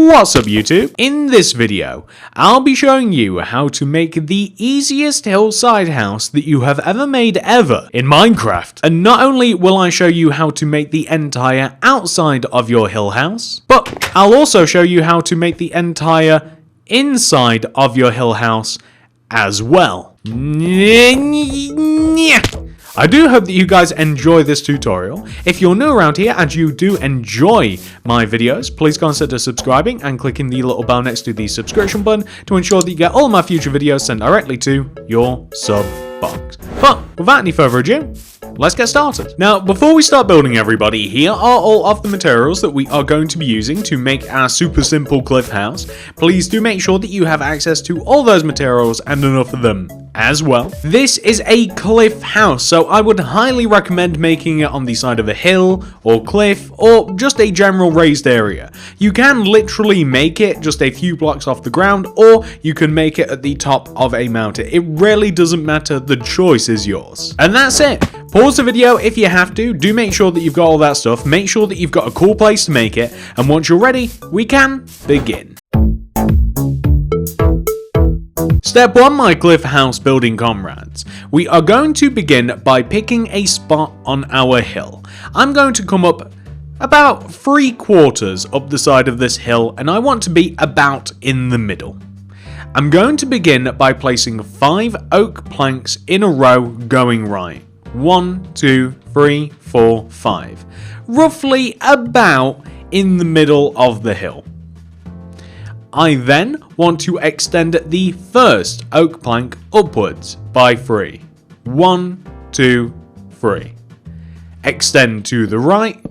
What's up YouTube? In this video, I'll be showing you how to make the easiest hillside house that you have ever made ever in Minecraft. And not only will I show you how to make the entire outside of your hill house, but I'll also show you how to make the entire inside of your hill house as well. I do hope that you guys enjoy this tutorial. If you're new around here and you do enjoy my videos, please consider subscribing and clicking the little bell next to the subscription button to ensure that you get all my future videos sent directly to your sub box. But without any further ado, let's get started. Now, before we start building everybody, here are all of the materials that we are going to be using to make our super simple cliff house. Please do make sure that you have access to all those materials and enough of them as well. This is a cliff house, so I would highly recommend making it on the side of a hill or cliff or just a general raised area. You can literally make it just a few blocks off the ground, or you can make it at the top of a mountain. It really doesn't matter, the choice is yours. And that's it. Pause the video if you have to. Do make sure that you've got all that stuff. Make sure that you've got a cool place to make it. And once you're ready, we can begin. Step 1, my cliff house building comrades. We are going to begin by picking a spot on our hill. I'm going to come up about 3/4 up the side of this hill, and I want to be about in the middle. I'm going to begin by placing 5 oak planks in a row going right. 1, 2, 3, 4, 5. Roughly about in the middle of the hill. I then want to extend the first oak plank upwards by 3. 1, 2, 3. Extend to the right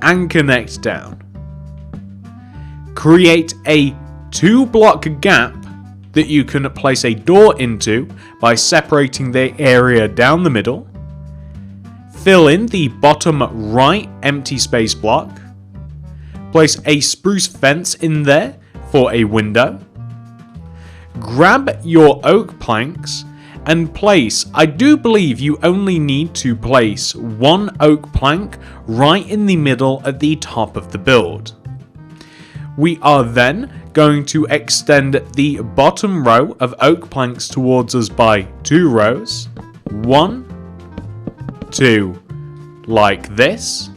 and connect down. Create a 2-block gap that you can place a door into by separating the area down the middle. Fill in the bottom right empty space block. Place a spruce fence in there for a window. Grab your oak planks and place, I do believe you only need to place 1 oak plank right in the middle at the top of the build. We are then going to extend the bottom row of oak planks towards us by 2 rows. 1, 2, like this.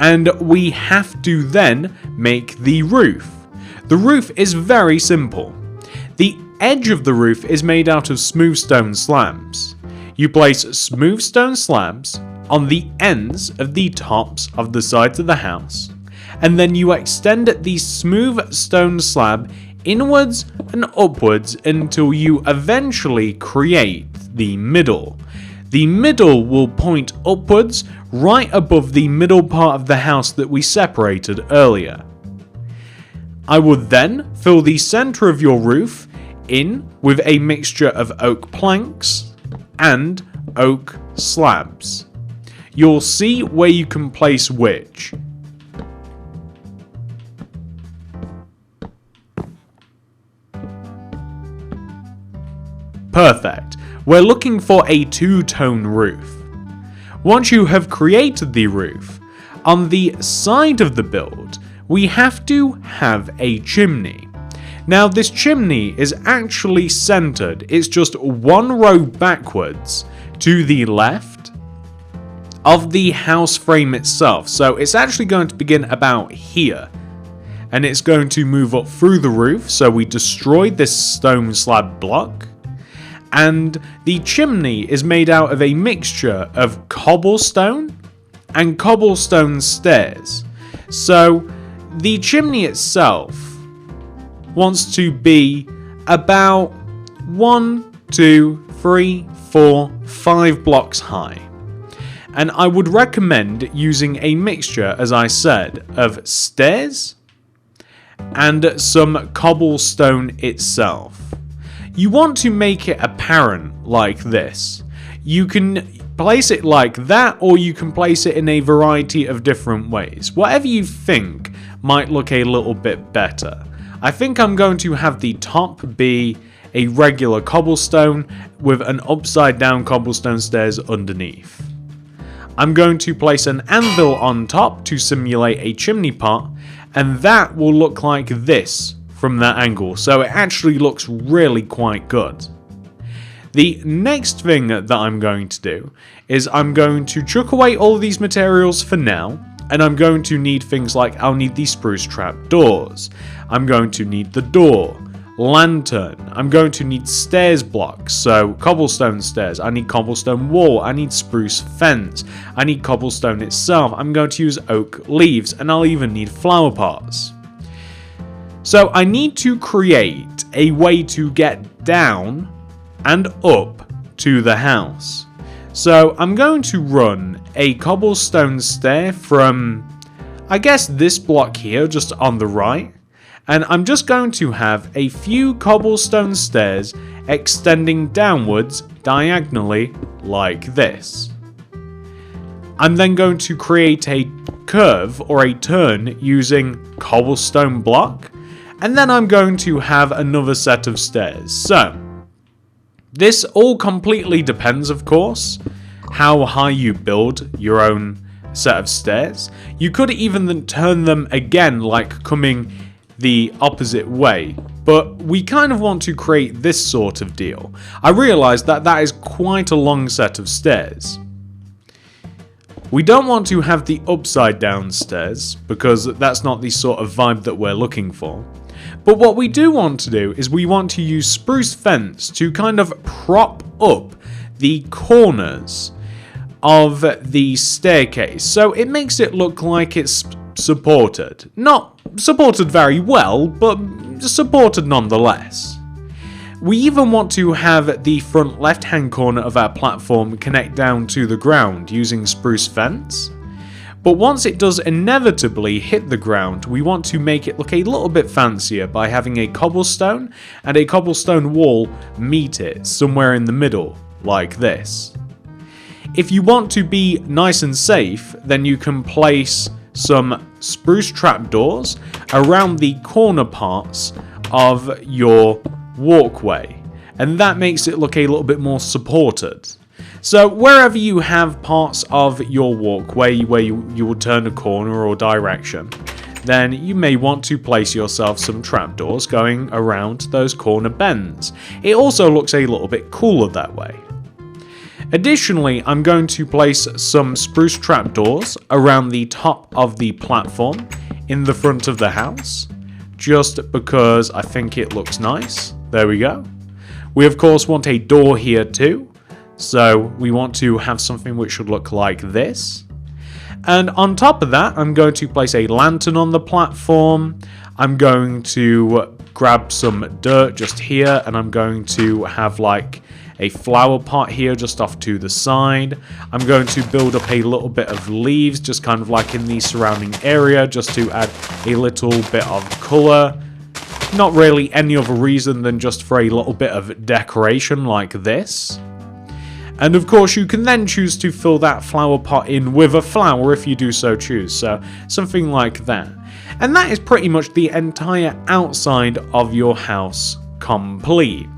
And we have to then make the roof. The roof is very simple. The edge of the roof is made out of smooth stone slabs. You place smooth stone slabs on the ends of the tops of the sides of the house, and then you extend the smooth stone slab inwards and upwards until you eventually create the middle. The middle will point upwards right above the middle part of the house that we separated earlier. I would then fill the center of your roof in with a mixture of oak planks and oak slabs. You'll see where you can place which. Perfect. We're looking for a 2-tone roof. Once you have created the roof, on the side of the build, we have to have a chimney. Now this chimney is actually centered, it's just 1 row backwards to the left of the house frame itself. So it's actually going to begin about here, and it's going to move up through the roof. So we destroyed this stone slab block. And the chimney is made out of a mixture of cobblestone and cobblestone stairs. So the chimney itself wants to be about 1, 2, 3, 4, 5 blocks high. And I would recommend using a mixture, as I said, of stairs and some cobblestone itself. You want to make it apparent like this. You can place it like that, or you can place it in a variety of different ways. Whatever you think might look a little bit better. I think I'm going to have the top be a regular cobblestone with an upside down cobblestone stairs underneath. I'm going to place an anvil on top to simulate a chimney pot, and that will look like this from that angle, so it actually looks really quite good. The next thing that I'm going to do is I'm going to chuck away all of these materials for now, and I'm going to need things like I'll need these spruce trap doors, I'm going to need the door, lantern, I'm going to need stairs blocks, so cobblestone stairs, I need cobblestone wall, I need spruce fence, I need cobblestone itself, I'm going to use oak leaves, and I'll even need flower pots. So I need to create a way to get down and up to the house. So I'm going to run a cobblestone stair from, I guess, this block here just on the right, and I'm just going to have a few cobblestone stairs extending downwards diagonally like this. I'm then going to create a curve or a turn using cobblestone block, and then I'm going to have another set of stairs. So this all completely depends, of course, how high you build your own set of stairs. You could even then turn them again, like coming the opposite way, but we kind of want to create this sort of deal. I realise that that is quite a long set of stairs. We don't want to have the upside down stairs, because that's not the sort of vibe that we're looking for. But what we do want to do is we want to use spruce fence to kind of prop up the corners of the staircase, so it makes it look like it's supported. Not supported very well, but supported nonetheless. We even want to have the front left hand corner of our platform connect down to the ground using spruce fence. But once it does inevitably hit the ground, we want to make it look a little bit fancier by having a cobblestone and a cobblestone wall meet it somewhere in the middle, like this. If you want to be nice and safe, then you can place some spruce trapdoors around the corner parts of your walkway, and that makes it look a little bit more supported. So wherever you have parts of your walkway where you will turn a corner or direction, then you may want to place yourself some trapdoors going around those corner bends. It also looks a little bit cooler that way. Additionally, I'm going to place some spruce trapdoors around the top of the platform in the front of the house, just because I think it looks nice. There we go. We of course want a door here too. So we want to have something which should look like this. And on top of that, I'm going to place a lantern on the platform. I'm going to grab some dirt just here, and I'm going to have like a flower pot here just off to the side. I'm going to build up a little bit of leaves just kind of like in the surrounding area just to add a little bit of colour. Not really any other reason than just for a little bit of decoration like this. And of course you can then choose to fill that flower pot in with a flower if you do so choose, so something like that. And that is pretty much the entire outside of your house complete.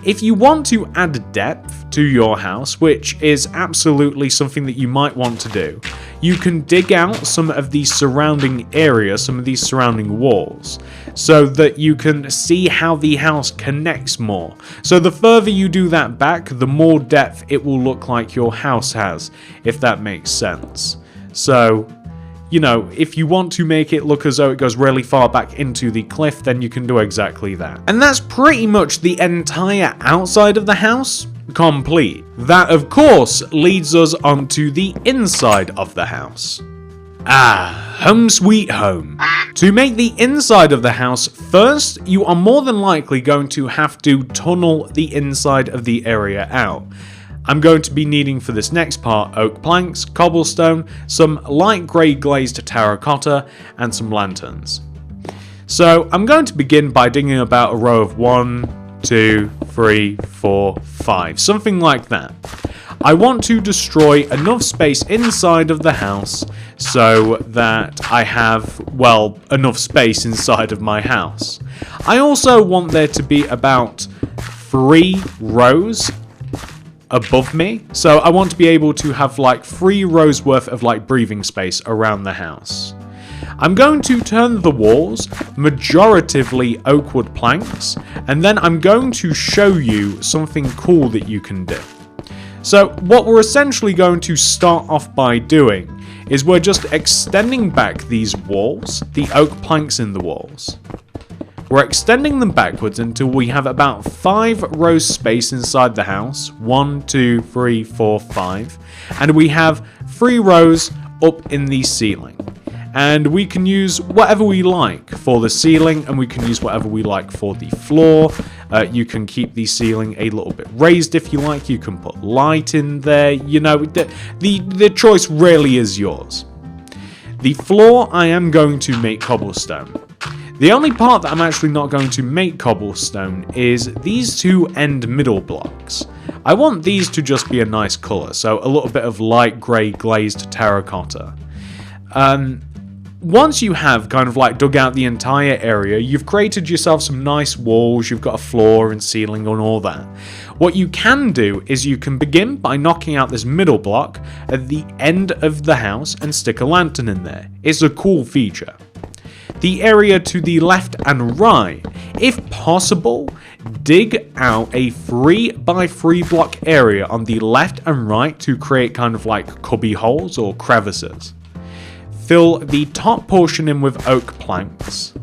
If you want to add depth to your house, which is absolutely something that you might want to do, you can dig out some of the surrounding area, some of these surrounding walls, so that you can see how the house connects more. So the further you do that back, the more depth it will look like your house has, if that makes sense. So, you know, if you want to make it look as though it goes really far back into the cliff, then you can do exactly that. And that's pretty much the entire outside of the house complete. That, of course, leads us onto the inside of the house. Ah, home sweet home. To make the inside of the house, first, you are more than likely going to have to tunnel the inside of the area out. I'm going to be needing for this next part oak planks, cobblestone, some light grey glazed terracotta, and some lanterns. So I'm going to begin by digging about a row of 1, 2, 3, 4, 5, something like that. I want to destroy enough space inside of the house so that I have, well, enough space inside of my house. I also want there to be about 3 rows above me. So I want to be able to have like 3 rows worth of like breathing space around the house. I'm going to turn the walls majoritively oak wood planks, and then I'm going to show you something cool that you can do. So what we're essentially going to start off by doing is we're just extending back these walls, the oak planks in the walls. We're extending them backwards until we have about 5 rows space inside the house. 1, 2, 3, 4, 5. And we have 3 rows up in the ceiling. And we can use whatever we like for the ceiling, and we can use whatever we like for the floor. You can keep the ceiling a little bit raised if you like. You can put light in there. You know, the choice really is yours. The floor I am going to make cobblestone. The only part that I'm actually not going to make cobblestone is these 2 end middle blocks. I want these to just be a nice colour, so a little bit of light grey glazed terracotta. Once you have kind of like dug out the entire area, you've created yourself some nice walls, you've got a floor and ceiling and all that. What you can do is you can begin by knocking out this middle block at the end of the house and stick a lantern in there. It's a cool feature. The area to the left and right, if possible, dig out a 3x3 block area on the left and right to create kind of like cubby holes or crevices. Fill the top portion in with oak planks,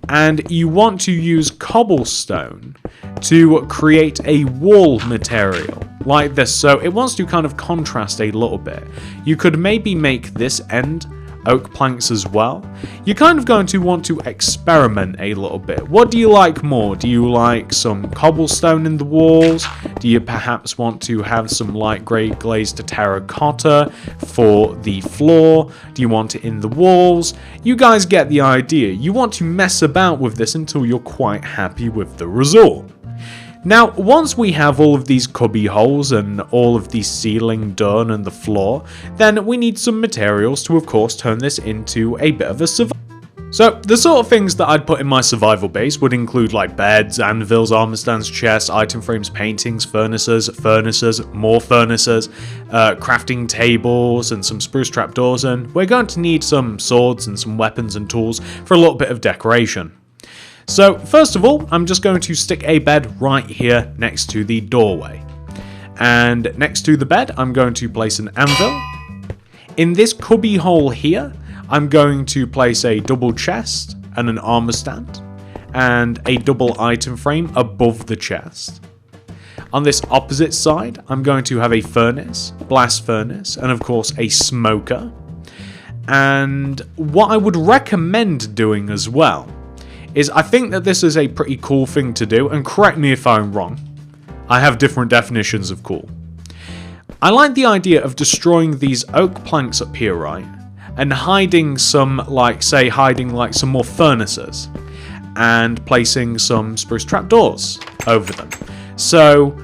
and you want to use cobblestone to create a wall material like this. So it wants to kind of contrast a little bit. You could maybe make this end oak planks as well. You're kind of going to want to experiment a little bit. What do you like more? Do you like some cobblestone in the walls? Do you perhaps want to have some light grey glazed terracotta for the floor? Do you want it in the walls? You guys get the idea. You want to mess about with this until you're quite happy with the result. Now, once we have all of these cubby holes and all of the ceiling done and the floor, then we need some materials to, of course, turn this into a bit of a survival. So, the sort of things that I'd put in my survival base would include like beds, anvils, armor stands, chests, item frames, paintings, furnaces, more furnaces, crafting tables, and some spruce trapdoors, and we're going to need some swords and some weapons and tools for a little bit of decoration. So first of all, I'm just going to stick a bed right here next to the doorway. And next to the bed, I'm going to place an anvil. In this cubby hole here, I'm going to place a double chest and an armor stand and a double item frame above the chest. On this opposite side, I'm going to have a furnace, blast furnace, and of course a smoker. And what I would recommend doing as well is I think that this is a pretty cool thing to do, and correct me if I'm wrong. I have different definitions of cool. I like the idea of destroying these oak planks up here, right? And hiding some, hiding some more furnaces. And placing some spruce trapdoors over them. So,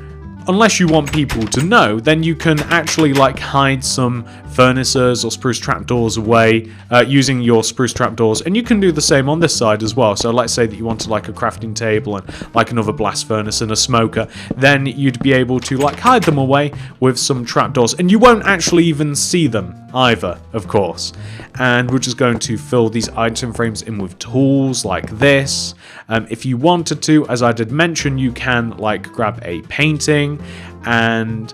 unless you want people to know, then you can actually hide some furnaces or spruce trapdoors away using your spruce trapdoors, and you can do the same on this side as well. So let's say that you wanted a crafting table and another blast furnace and a smoker, then you'd be able to hide them away with some trapdoors, and you won't actually even see them either, of course. And we're just going to fill these item frames in with tools like this. If you wanted to, as I did mention, you can grab a painting, and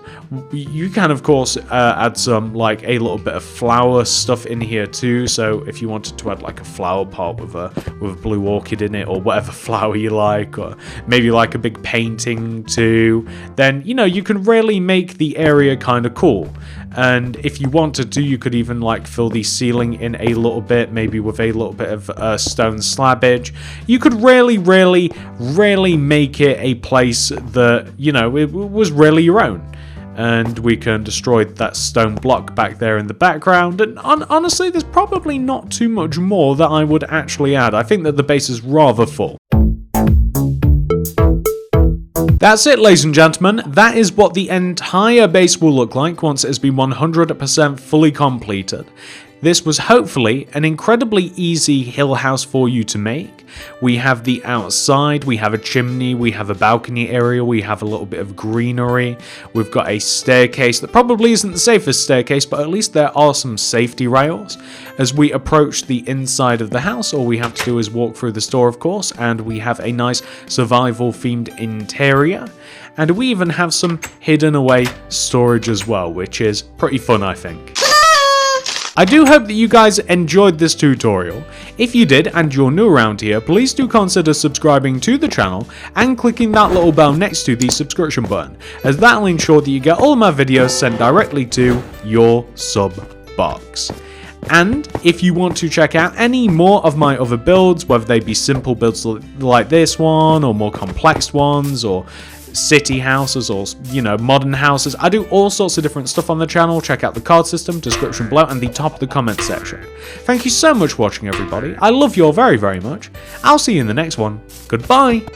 you can of course add some a little bit of flower stuff in here too. So if you wanted to add a flower pot with a blue orchid in it, or whatever flower you like, or maybe a big painting too, then you can really make the area kind of cool. And if you wanted to, you could even like fill the ceiling in a little bit, maybe with a little bit of stone slabbage. You could really make it a place that, you know, it was really your own. And we can destroy that stone block back there in the background. And honestly, there's probably not too much more that I would actually add. I think that the base is rather full. That's it, ladies and gentlemen. That is what the entire base will look like once it has been 100% fully completed. This was hopefully an incredibly easy hill house for you to make. We have the outside, we have a chimney, we have a balcony area, we have a little bit of greenery, we've got a staircase that probably isn't the safest staircase, but at least there are some safety rails. As we approach the inside of the house, all we have to do is walk through the store, of course, and we have a nice survival themed interior. And we even have some hidden away storage as well, which is pretty fun, I think. I do hope that you guys enjoyed this tutorial. If you did and you're new around here, please do consider subscribing to the channel and clicking that little bell next to the subscription button, as that will ensure that you get all of my videos sent directly to your sub box. And if you want to check out any more of my other builds, whether they be simple builds like this one, or more complex ones, or city houses, or modern houses, I do all sorts of different stuff on the channel. Check out the card system, description below, and the top of the comment section. Thank you so much for watching, everybody. I love you all very, very much. I'll see you in the next one. Goodbye.